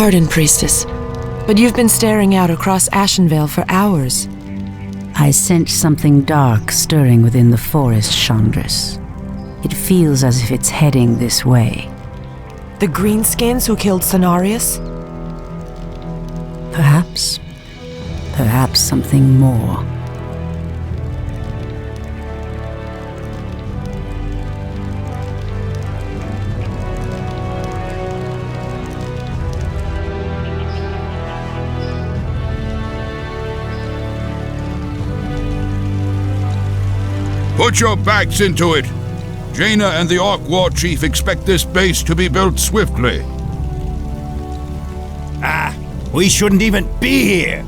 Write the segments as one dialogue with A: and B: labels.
A: Pardon, Priestess, but you've been staring out across Ashenvale for hours.
B: I sense something dark stirring within the forest, Chandris. It feels as if it's heading this way.
A: The greenskins who killed Cenarius?
B: Perhaps. Perhaps something more.
C: Put your backs into it. Jaina and the Orc War Chief expect this base to be built swiftly.
D: We shouldn't even be here,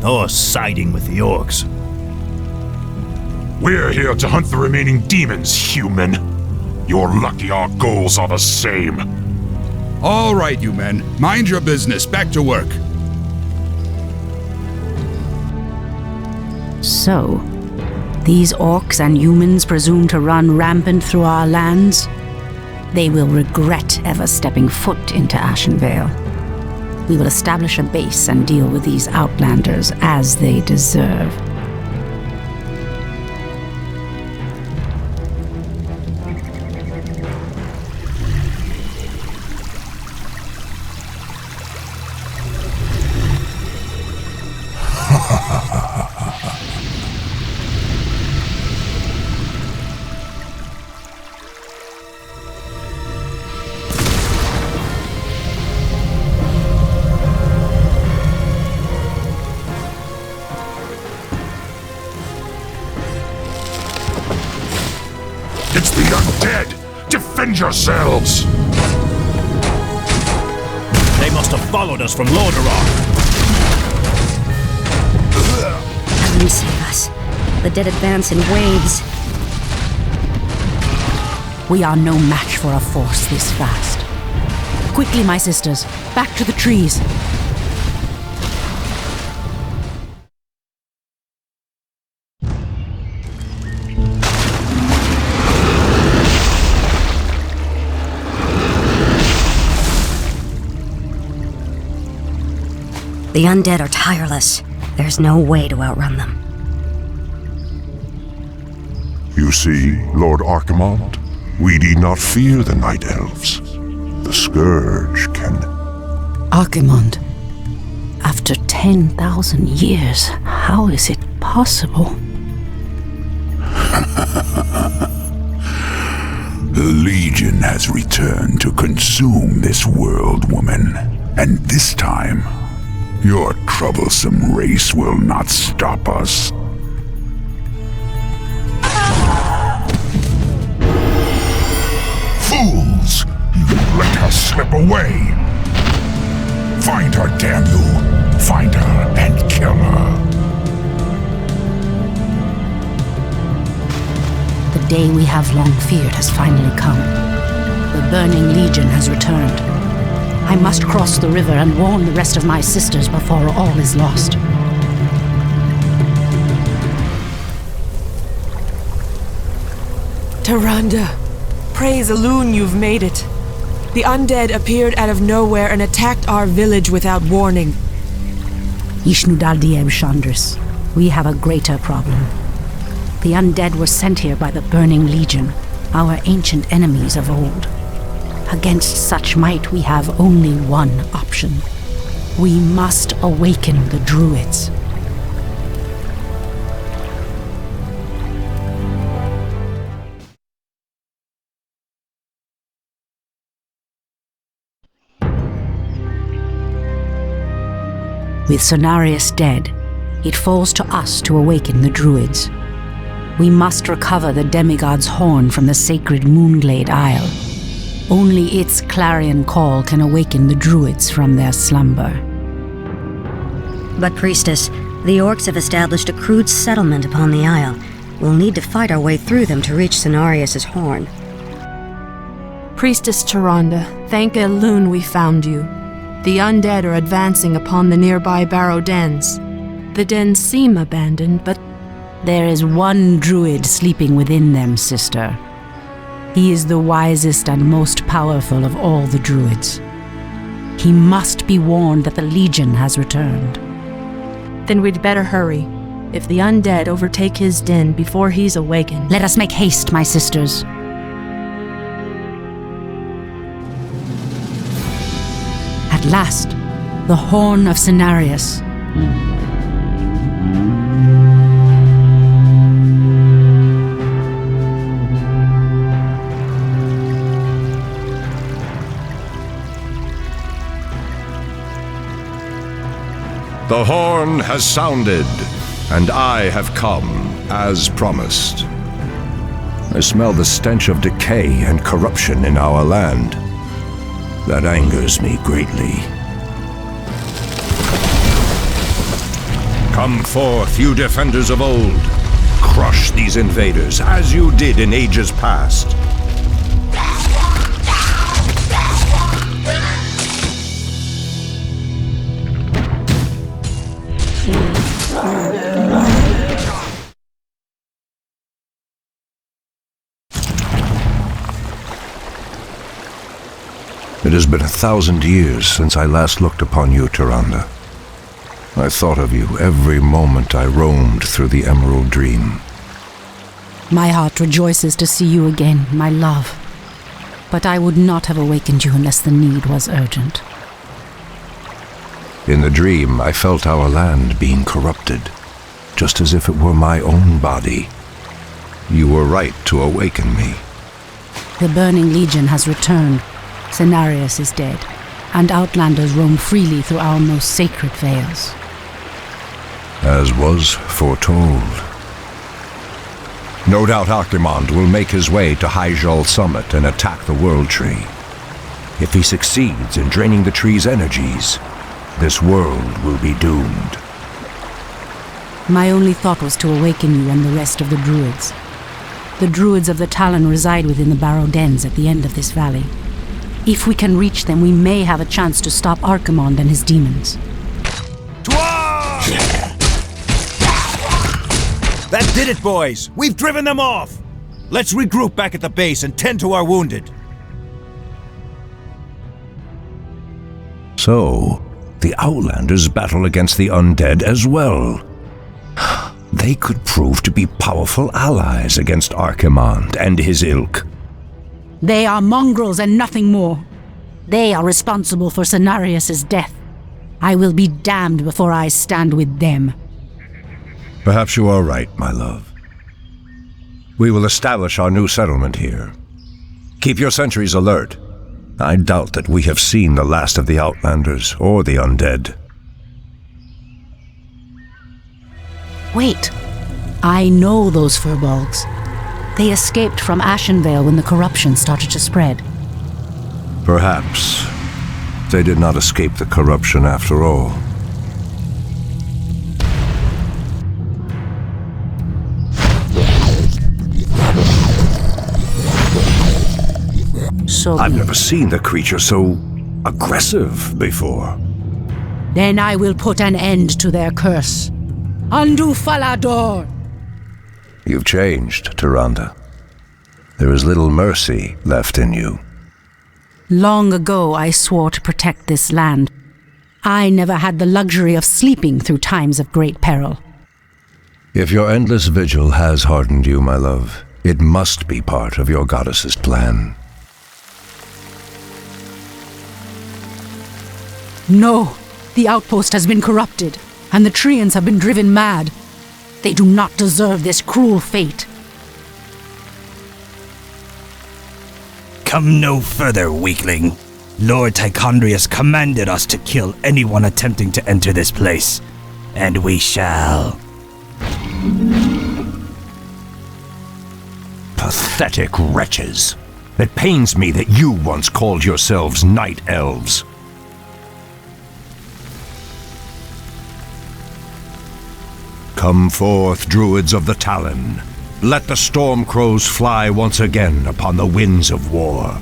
D: or siding with the Orcs.
E: We're here to hunt the remaining demons, human. You're lucky our goals are the same.
C: All right, you men. Mind your business. Back to work.
B: So, these orcs and humans presume to run rampant through our lands? They will regret ever stepping foot into Ashenvale. We will establish a base and deal with these outlanders as they deserve.
E: It's the undead! Defend yourselves!
D: They must have followed us from Lordaeron.
F: Heaven save us. The dead advance in waves.
B: We are no match for a force this fast. Quickly, my sisters, back to the trees.
F: The undead are tireless. There's no way to outrun them.
E: You see, Lord Archimonde, we need not fear the Night Elves. The Scourge can...
B: Archimonde, after 10,000 years, how is it possible?
C: The Legion has returned to consume this world, woman. And this time, your troublesome race will not stop us.
E: Fools! You let her slip away! Find her, damn you! Find her and kill her!
B: The day we have long feared has finally come. The Burning Legion has returned. I must cross the river and warn the rest of my sisters before all is lost.
A: Tyrande, praise Elune you've made it. The undead appeared out of nowhere and attacked our village without warning.
B: Ishnudal Dieb Chandris, we have a greater problem. The undead were sent here by the Burning Legion, our ancient enemies of old. Against such might, we have only one option. We must awaken the Druids. With Cenarius dead, it falls to us to awaken the Druids. We must recover the demigod's horn from the sacred Moonglade Isle. Only its clarion call can awaken the Druids from their slumber.
F: But Priestess, the Orcs have established a crude settlement upon the Isle. We'll need to fight our way through them to reach Cenarius' horn.
G: Priestess Tyrande, thank Elune we found you. The undead are advancing upon the nearby barrow dens. The dens seem abandoned, but
B: there is one Druid sleeping within them, sister. He is the wisest and most powerful of all the Druids. He must be warned that the Legion has returned.
G: Then we'd better hurry. If the undead overtake his den before he's awakened...
B: Let us make haste, my sisters. At last, the Horn of Cenarius.
H: The horn has sounded, and I have come, as promised. I smell the stench of decay and corruption in our land. That angers me greatly. Come forth, you defenders of old. Crush these invaders, as you did in ages past. It has been 1,000 years since I last looked upon you, Tyrande. I thought of you every moment I roamed through the Emerald Dream.
B: My heart rejoices to see you again, my love. But I would not have awakened you unless the need was urgent.
H: In the dream, I felt our land being corrupted, just as if it were my own body. You were right to awaken me.
B: The Burning Legion has returned. Cenarius is dead, and outlanders roam freely through our most sacred vales.
H: As was foretold. No doubt Archimonde will make his way to Hyjal Summit and attack the World Tree. If he succeeds in draining the tree's energies, this world will be doomed.
B: My only thought was to awaken you and the rest of the Druids. The Druids of the Talon reside within the Barrow Dens at the end of this valley. If we can reach them, we may have a chance to stop Archimonde and his demons.
D: That did it, boys! We've driven them off! Let's regroup back at the base and tend to our wounded.
H: So, the Outlanders battle against the undead as well. They could prove to be powerful allies against Archimonde and his ilk.
B: They are mongrels and nothing more. They are responsible for Cenarius' death. I will be damned before I stand with them.
H: Perhaps you are right, my love. We will establish our new settlement here. Keep your sentries alert. I doubt that we have seen the last of the Outlanders or the undead.
B: Wait. I know those furbolgs. They escaped from Ashenvale when the corruption started to spread.
H: Perhaps they did not escape the corruption after all.
B: So
H: I've never seen the creature so aggressive before.
B: Then I will put an end to their curse. Undo Falador!
H: You've changed, Tyrande. There is little mercy left in you.
B: Long ago I swore to protect this land. I never had the luxury of sleeping through times of great peril.
H: If your endless vigil has hardened you, my love, it must be part of your goddess's plan.
B: No, the outpost has been corrupted, and the Treants have been driven mad. They do not deserve this cruel fate.
I: Come no further, weakling. Lord Tichondrius commanded us to kill anyone attempting to enter this place, and we shall.
H: Pathetic wretches. It pains me that you once called yourselves night elves. Come forth, Druids of the Talon. Let the storm crows fly once again upon the winds of war.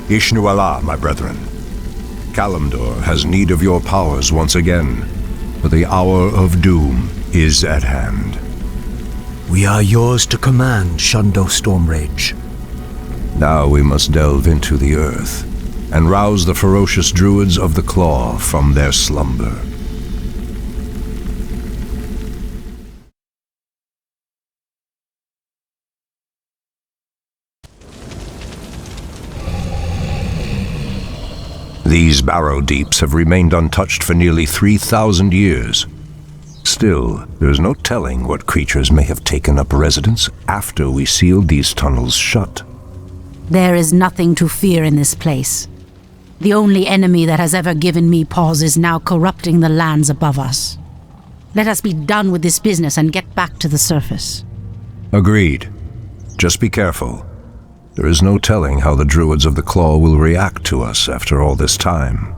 H: Ishnu Allah, my brethren. Kalimdor has need of your powers once again, for the hour of doom is at hand.
J: We are yours to command, Shundo Stormrage.
H: Now we must delve into the earth and rouse the ferocious Druids of the Claw from their slumber. These barrow deeps have remained untouched for nearly 3,000 years. Still, there is no telling what creatures may have taken up residence after we sealed these tunnels shut.
B: There is nothing to fear in this place. The only enemy that has ever given me pause is now corrupting the lands above us. Let us be done with this business and get back to the surface.
H: Agreed. Just be careful. There is no telling how the Druids of the Claw will react to us after all this time.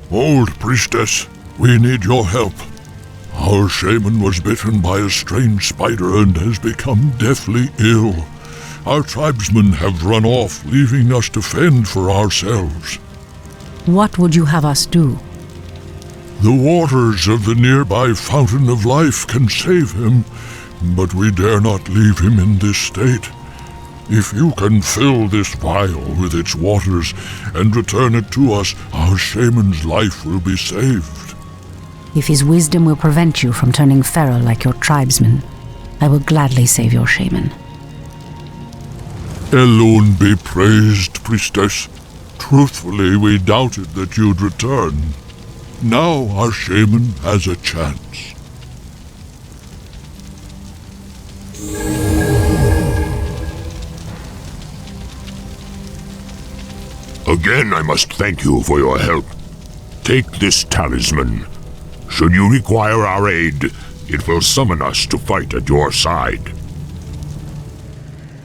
E: Old priestess, we need your help. Our shaman was bitten by a strange spider and has become deathly ill. Our tribesmen have run off, leaving us to fend for ourselves.
B: What would you have us do?
E: The waters of the nearby Fountain of Life can save him, but we dare not leave him in this state. If you can fill this vial with its waters and return it to us, our shaman's life will be saved.
B: If his wisdom will prevent you from turning feral like your tribesmen, I will gladly save your shaman.
E: Elune be praised, priestess. Truthfully, we doubted that you'd return. Now our shaman has a chance.
C: Again, I must thank you for your help. Take this talisman. Should you require our aid, it will summon us to fight at your side.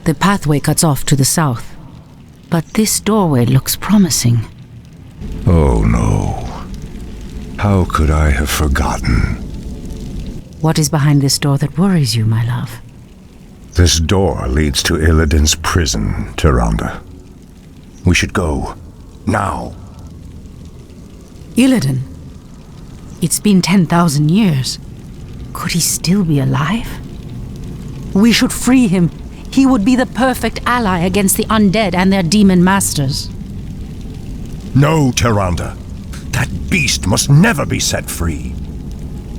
B: The pathway cuts off to the south, but this doorway looks promising.
H: Oh no. How could I have forgotten?
B: What is behind this door that worries you, my love?
H: This door leads to Illidan's prison, Tyrande. We should go. Now.
B: Illidan? It's been 10,000 years. Could he still be alive? We should free him. He would be the perfect ally against the undead and their demon masters.
H: No, Tyrande. That beast must never be set free.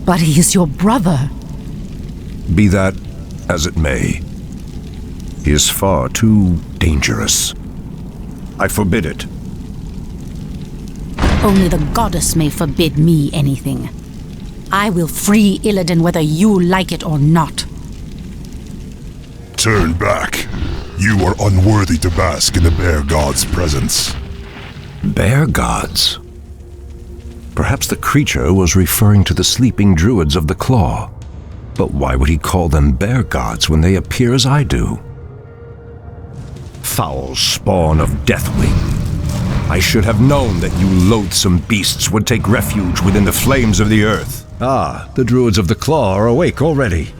B: But he is your brother.
H: Be that as it may. He is far too dangerous. I forbid it.
B: Only the goddess may forbid me anything. I will free Illidan whether you like it or not.
E: Turn back. You are unworthy to bask in the bear god's presence.
H: Bear gods? Perhaps the creature was referring to the sleeping Druids of the Claw. But why would he call them bear gods when they appear as I do? Foul spawn of Deathwing. I should have known that you loathsome beasts would take refuge within the flames of the earth. Ah, the Druids of the Claw are awake already.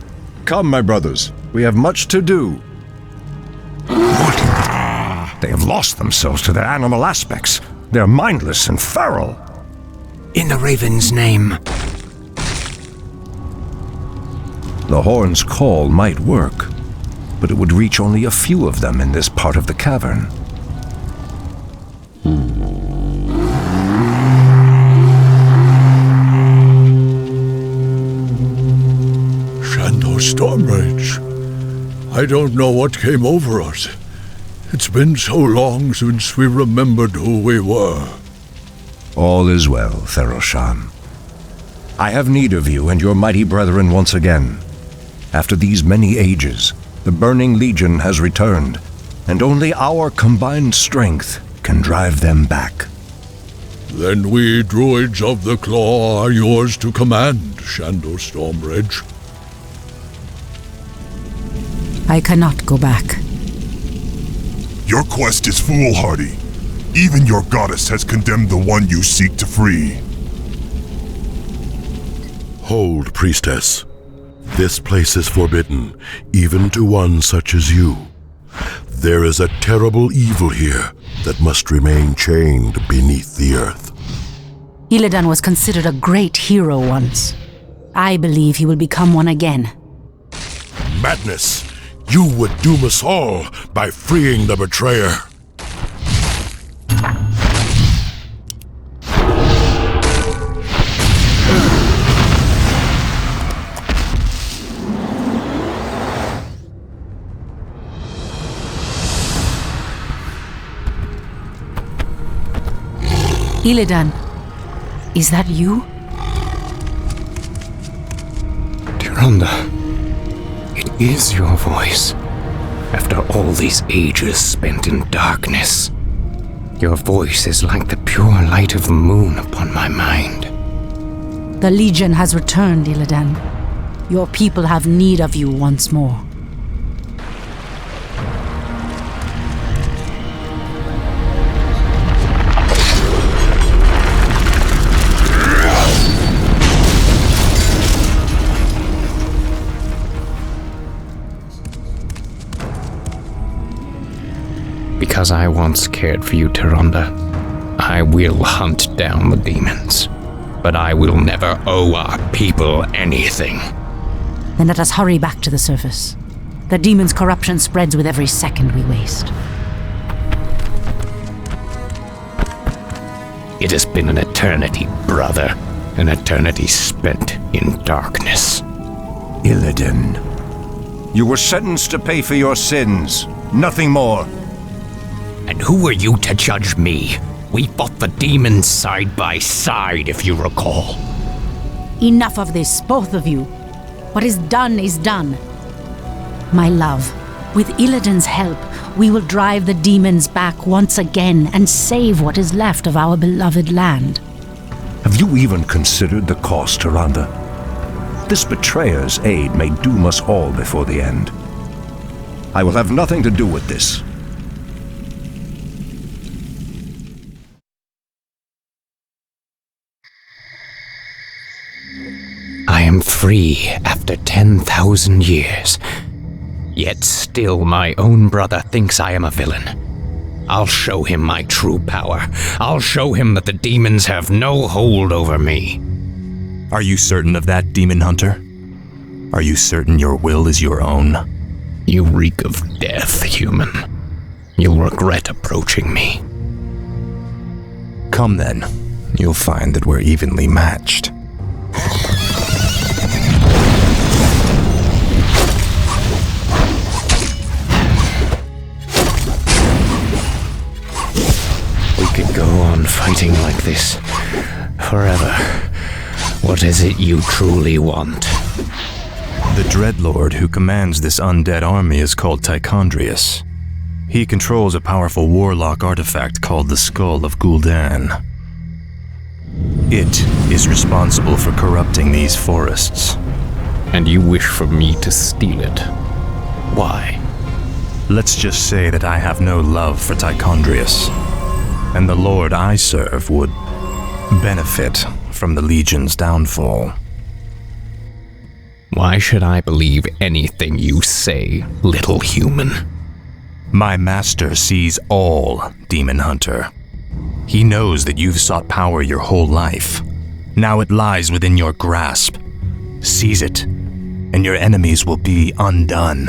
H: Come, my brothers, we have much to do. They have lost themselves to their animal aspects. They're mindless and feral.
J: In the Raven's name.
H: The horn's call might work, but it would reach only a few of them in this part of the cavern.
E: Shundo Stormrage. I don't know what came over us. It's been so long since we remembered who we were.
H: All is well, Theroshan. I have need of you and your mighty brethren once again. After these many ages, the Burning Legion has returned, and only our combined strength can drive them back.
E: Then we Druids of the Claw are yours to command, Shundo Stormrage.
B: I cannot go back.
E: Your quest is foolhardy. Even your goddess has condemned the one you seek to free.
K: Hold, priestess. This place is forbidden, even to one such as you. There is a terrible evil here, that must remain chained beneath the earth.
B: Illidan was considered a great hero once. I believe he will become one again.
K: Madness! You would doom us all by freeing the betrayer.
B: Illidan, is that you?
L: Tyrande, it is your voice. After all these ages spent in darkness, your voice is like the pure light of the moon upon my mind.
B: The Legion has returned, Illidan. Your people have need of you once more.
L: Because I once cared for you, Tyrande, I will hunt down the demons. But I will never owe our people anything.
B: Then let us hurry back to the surface. The demon's corruption spreads with every second we waste.
L: It has been an eternity, brother. An eternity spent in darkness.
D: Illidan. You were sentenced to pay for your sins. Nothing more.
L: And who are you to judge me? We fought the demons side by side, if you recall.
B: Enough of this, both of you. What is done is done. My love, with Illidan's help, we will drive the demons back once again and save what is left of our beloved land.
H: Have you even considered the cost, Tyrande? This betrayer's aid may doom us all before the end. I will have nothing to do with this.
L: I am free after 10,000 years. Yet still my own brother thinks I am a villain. I'll show him my true power. I'll show him that the demons have no hold over me.
M: Are you certain of that, Demon Hunter? Are you certain your will is your own?
L: You reek of death, human. You'll regret approaching me.
M: Come then. You'll find that we're evenly matched.
L: We could go on fighting like this forever. What is it you truly want?
M: The Dreadlord who commands this undead army is called Tichondrius. He controls a powerful warlock artifact called the Skull of Gul'dan. It is responsible for corrupting these forests.
L: And you wish for me to steal it? Why?
M: Let's just say that I have no love for Tichondrius, and the Lord I serve would benefit from the Legion's downfall.
L: Why should I believe anything you say, little human?
M: My master sees all, Demon Hunter. He knows that you've sought power your whole life. Now it lies within your grasp. Seize it, and your enemies will be undone.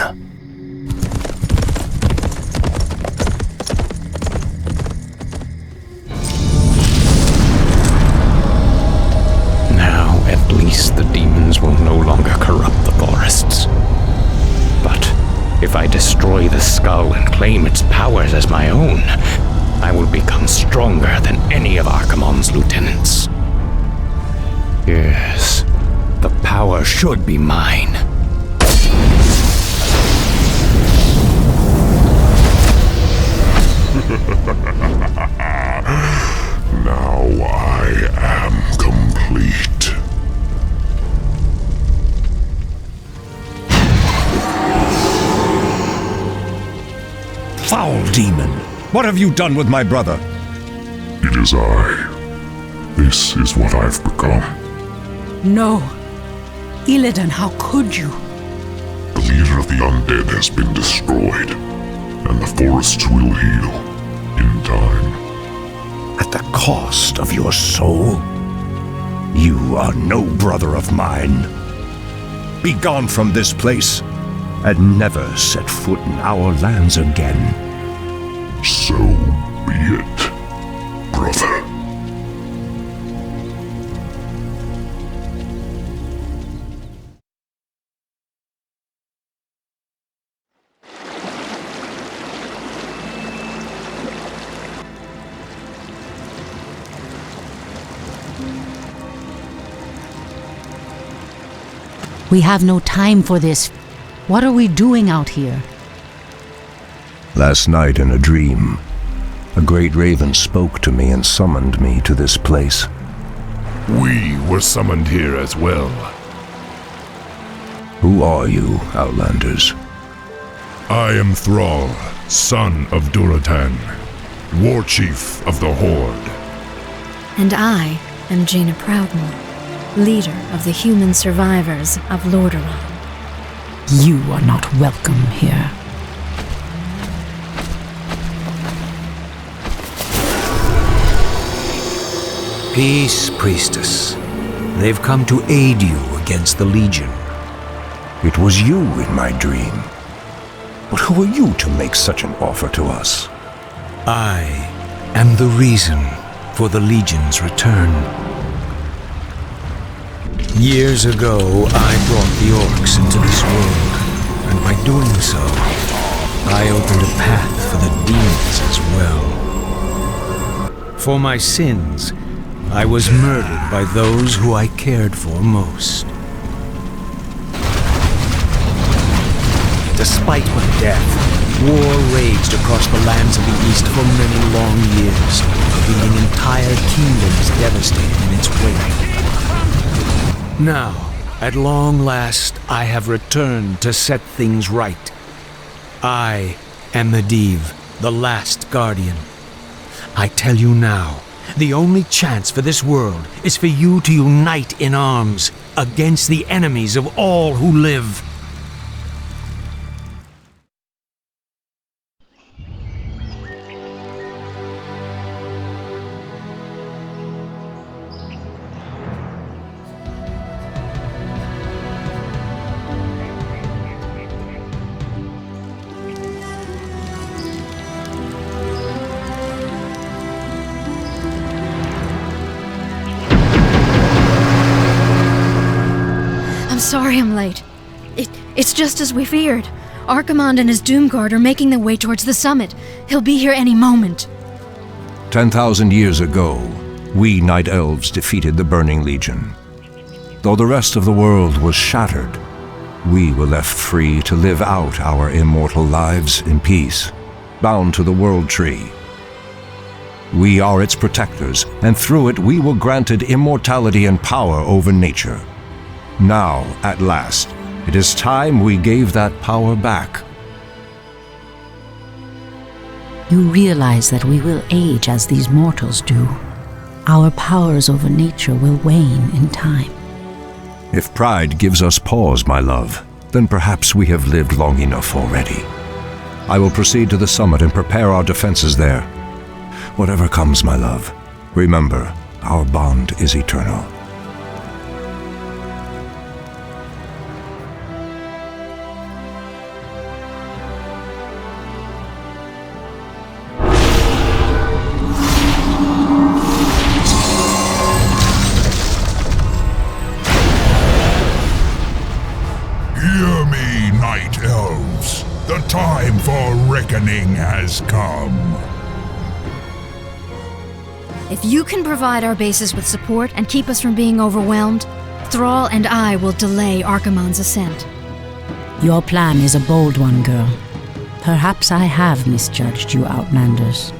L: Now, at least the demons will no longer corrupt the forests. But if I destroy the skull and claim its powers as my own, I will become stronger than any of Archimonde's lieutenants. Yes, the power should be mine.
C: Now I am complete.
H: Foul demon! What have you done with my brother?
C: It is I. This is what I've become.
B: No. Illidan, how could you?
C: The leader of the undead has been destroyed, and the forests will heal in
E: time.
H: At the cost of your soul? You are no brother of mine. Be gone from this place, and never set foot in our lands again.
E: So be it, brother.
B: We have no time for this. What are we doing out here?
H: Last night in a dream, a great raven spoke to me and summoned me to this place.
K: We were summoned here as well.
H: Who are you, Outlanders?
K: I am Thrall, son of Gul'dan, war chief of the Horde.
N: And I am Jaina Proudmoore, leader of the human survivors of Lordaeron.
B: You are not welcome here.
J: Peace, priestess. They've come to aid you against the Legion.
H: It was you in my dream. But who are you to make such an offer to us?
J: I am the reason for the Legion's return. Years ago, I brought the orcs into this world, and by doing so, I opened a path for the demons as well. For my sins, I was murdered by those who I cared for most. Despite my death, war raged across the lands of the East for many long years, leaving entire kingdoms devastated in its wake. Now, at long last, I have returned to set things right. I am Medivh, the last guardian. I tell you now, the only chance for this world is for you to unite in arms against the enemies of all who live.
N: I'm sorry I'm late. It's just as we feared. Archimonde and his Doomguard are making their way towards the summit. He'll be here any moment.
H: 10,000 years ago, we Night Elves defeated the Burning Legion. Though the rest of the world was shattered, we were left free to live out our immortal lives in peace, bound to the World Tree. We are its protectors, and through it we were granted immortality and power over nature. Now, at last, it is time we gave that power back.
B: You realize that we will age as these mortals do. Our powers over nature will wane in time.
H: If pride gives us pause, my love, then perhaps we have lived long enough already. I will proceed to the summit and prepare our defenses there. Whatever comes, my love, remember, our bond is eternal.
C: Hear me, Night Elves. The time for reckoning has come.
N: If you can provide our bases with support and keep us from being overwhelmed, Thrall and I will delay Archimonde's ascent.
B: Your plan is a bold one, girl. Perhaps I have misjudged you, Outlanders.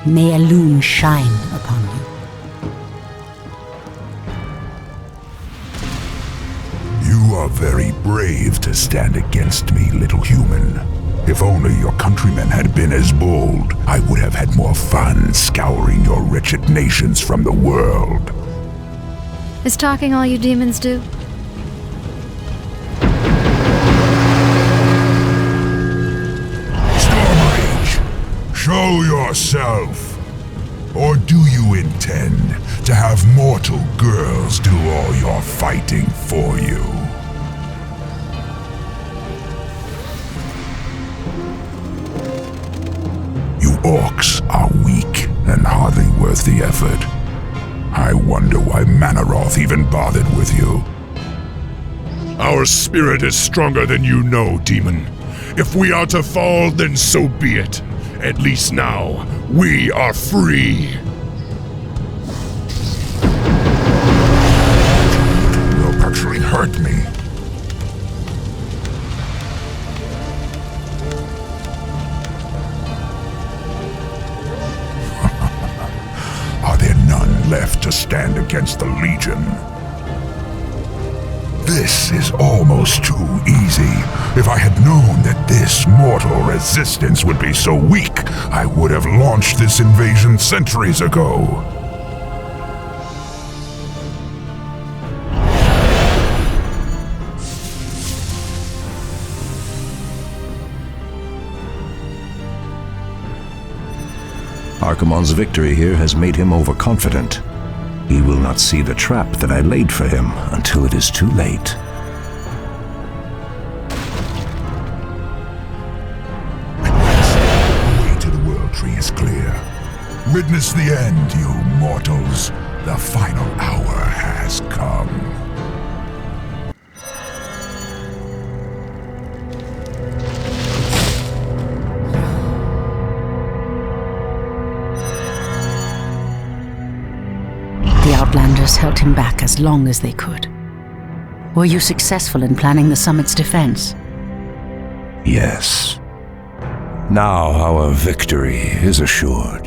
B: May Elune shine upon you.
C: You are very brave to stand against me, little human. If only your countrymen had been as bold, I would have had more fun scouring your wretched nations from the world.
N: Is talking all you demons do?
C: Stormrage, Show yourself! Or do you intend to have mortal girls do all your fighting for you? You orcs are weak and hardly worth the effort. I wonder why Manaroth even bothered with you.
K: Our spirit is stronger than you know, demon. If we are to fall, then so be it. At least now, we are free.
C: You'll actually hurt me. Are there none left to stand against the Legion? This is almost too easy. If I had known that this mortal resistance would be so weak, I would have launched this invasion centuries ago.
H: Archimonde's victory here has made him overconfident. He will not see the trap that I laid for him until it is too late.
C: The way to the World Tree is clear. Witness the end, you mortals. The final hour has come.
B: The Outlanders held him back as long as they could. Were you successful in planning the summit's defense?
H: Yes. Now our victory is assured.